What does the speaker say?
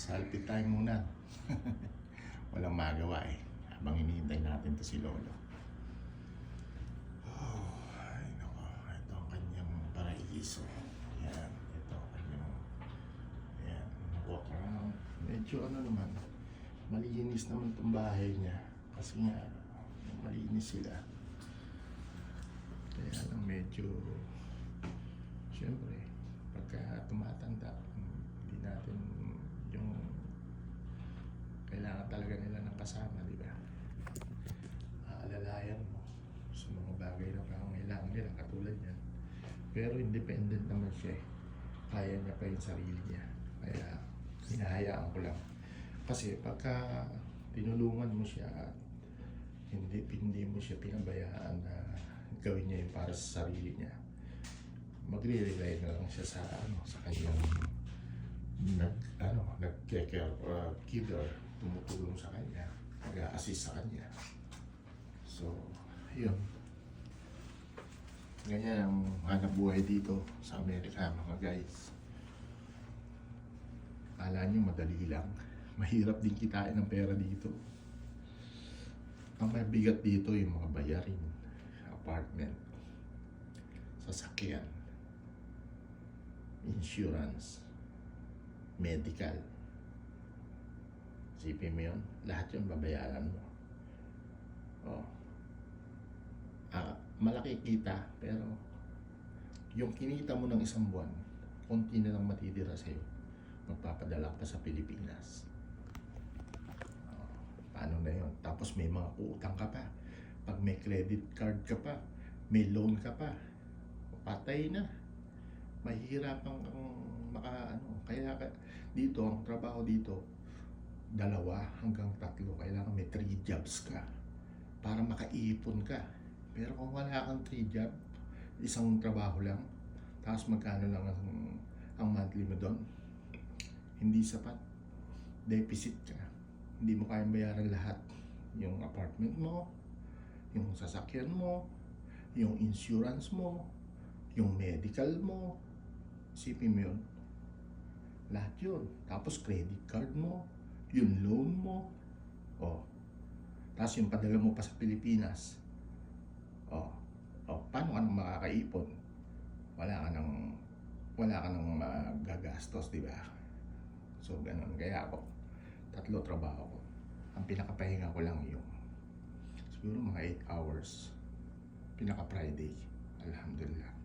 Salpit tayo muna. Walang magawa eh. Habang hinihintay natin to si Lolo. Oh, ay nako. Ito ang kanyang paraiso. Yan. Ito ang kanyang... Yan. Walk around. Medyo ano naman. Malinis naman itong bahay niya. Kasi nga, malinis sila. Kaya lang medyo... Siyempre, pagka tumatanda, hindi natin yung kailangan talaga nila ng kasama, di ba? Aalalayan mo sa mga bagay na kailangan nila, katulad yan. Pero independent naman siya eh. Kaya niya pa yung sarili niya. Kaya hinahayaan ko lang. Kasi pagka tinulungan mo siya at hindi mo siya pinabayaan na gawin niya yung para sa sarili niya, magre-rely na lang siya sa kanyang giver, tumutulong sa kanya, mag-a-assist sa kanya. So, yun. Ganyan ang hanap buhay dito sa Amerika, mga guys. Akala nyo madali lang. Mahirap din kitain ng pera dito. Ang mabigat dito yung mga bayarin, apartment, sasakyan, insurance, medical. Isipin mo yun, lahat yun babayaran mo. Oh. Malaki kita, pero yung kinita mo ng isang buwan, konti na lang matitira sa'yo. Magpapadala ka sa Pilipinas. Paano na yun? Tapos may mga utang ka pa. Pag may credit card ka pa, may loan ka pa, patay na. Mahihirapan kang kaya dito, ang trabaho dito, 2 hanggang 3. Kailangan may 3 jobs ka para makaipon ka. Pero kung wala kang 3 job, isang trabaho lang, tapos magkano lang ang monthly mo doon, hindi sapat. Deficit ka. Hindi mo kayang bayaran lahat. Yung apartment mo, yung sasakyan mo, yung insurance mo, yung medical mo. Isipin mo yun. Lahat yun. Tapos credit card mo, yung loan mo. Oh. Tapos yung padala mo pa sa Pilipinas. Oh. Oh, paano ka nang makakaipon? Wala ka nang magagastos, di ba? So, ganun. Kaya ako, 3 trabaho ko. Ang pinakapahinga ko lang yung siguro mga 8 hours. Pinaka-Friday. Alhamdulillah.